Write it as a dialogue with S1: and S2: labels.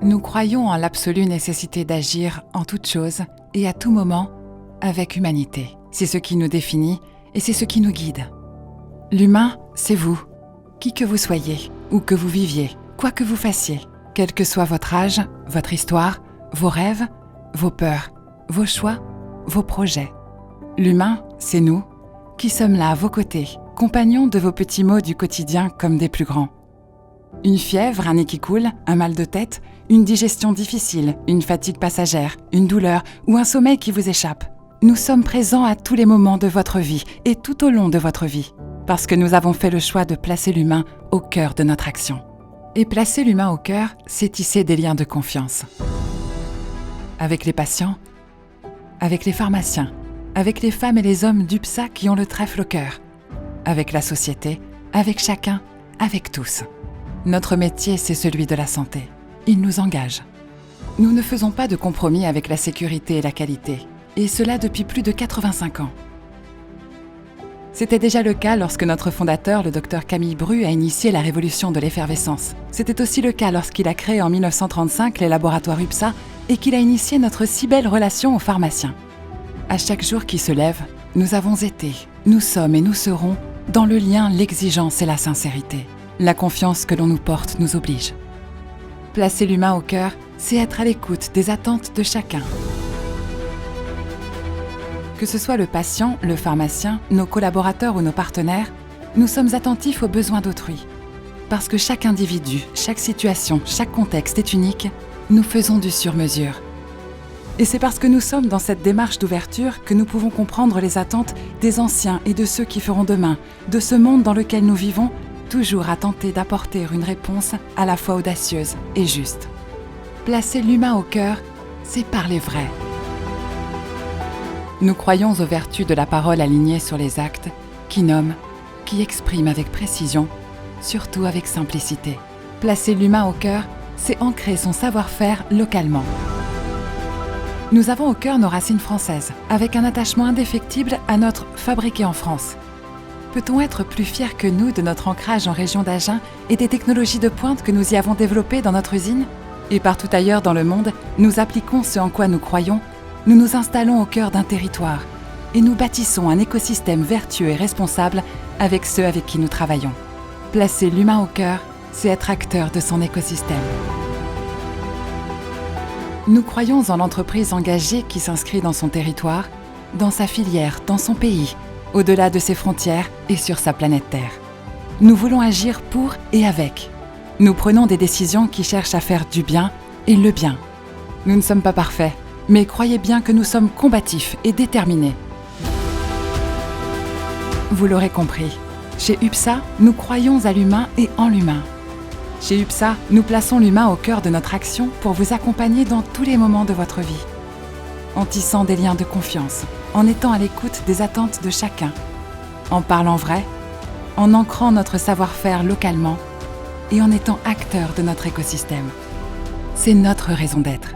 S1: Nous croyons en l'absolue nécessité d'agir en toute chose et à tout moment avec humanité. C'est ce qui nous définit et c'est ce qui nous guide. L'humain, c'est vous, qui que vous soyez, où que vous viviez, quoi que vous fassiez, quel que soit votre âge, votre histoire, vos rêves, vos peurs, vos choix, vos projets. L'humain, c'est nous, qui sommes là à vos côtés, compagnons de vos petits maux du quotidien comme des plus grands. Une fièvre, un nez qui coule, un mal de tête, une digestion difficile, une fatigue passagère, une douleur ou un sommeil qui vous échappe. Nous sommes présents à tous les moments de votre vie et tout au long de votre vie, parce que nous avons fait le choix de placer l'humain au cœur de notre action. Et placer l'humain au cœur, c'est tisser des liens de confiance. Avec les patients, avec les pharmaciens, avec les femmes et les hommes d'UPSA qui ont le trèfle au cœur, avec la société, avec chacun, avec tous. Notre métier, c'est celui de la santé. Il nous engage. Nous ne faisons pas de compromis avec la sécurité et la qualité, et cela depuis plus de 85 ans. C'était déjà le cas lorsque notre fondateur, le Dr Camille Bru, a initié la révolution de l'effervescence. C'était aussi le cas lorsqu'il a créé en 1935 les laboratoires UPSA et qu'il a initié notre si belle relation aux pharmaciens. À chaque jour qui se lève, nous avons été, nous sommes et nous serons dans le lien, l'exigence et la sincérité. La confiance que l'on nous porte nous oblige. Placer l'humain au cœur, c'est être à l'écoute des attentes de chacun. Que ce soit le patient, le pharmacien, nos collaborateurs ou nos partenaires, nous sommes attentifs aux besoins d'autrui. Parce que chaque individu, chaque situation, chaque contexte est unique, nous faisons du sur-mesure. Et c'est parce que nous sommes dans cette démarche d'ouverture que nous pouvons comprendre les attentes des anciens et de ceux qui feront demain, de ce monde dans lequel nous vivons, toujours à tenter d'apporter une réponse à la fois audacieuse et juste. Placer l'humain au cœur, c'est parler vrai. Nous croyons aux vertus de la parole alignée sur les actes, qui nomment, qui expriment avec précision, surtout avec simplicité. Placer l'humain au cœur, c'est ancrer son savoir-faire localement. Nous avons au cœur nos racines françaises, avec un attachement indéfectible à notre « fabriqué en France ». Peut-on être plus fiers que nous de notre ancrage en région d'Agen et des technologies de pointe que nous y avons développées dans notre usine ? Et partout ailleurs dans le monde, nous appliquons ce en quoi nous croyons, nous nous installons au cœur d'un territoire et nous bâtissons un écosystème vertueux et responsable avec ceux avec qui nous travaillons. Placer l'humain au cœur, c'est être acteur de son écosystème. Nous croyons en l'entreprise engagée qui s'inscrit dans son territoire, dans sa filière, dans son pays, au-delà de ses frontières et sur sa planète Terre. Nous voulons agir pour et avec. Nous prenons des décisions qui cherchent à faire du bien et le bien. Nous ne sommes pas parfaits, mais croyez bien que nous sommes combatifs et déterminés. Vous l'aurez compris, chez UPSA, nous croyons à l'humain et en l'humain. Chez UPSA, nous plaçons l'humain au cœur de notre action pour vous accompagner dans tous les moments de votre vie. En tissant des liens de confiance, en étant à l'écoute des attentes de chacun, en parlant vrai, en ancrant notre savoir-faire localement et en étant acteur de notre écosystème. C'est notre raison d'être.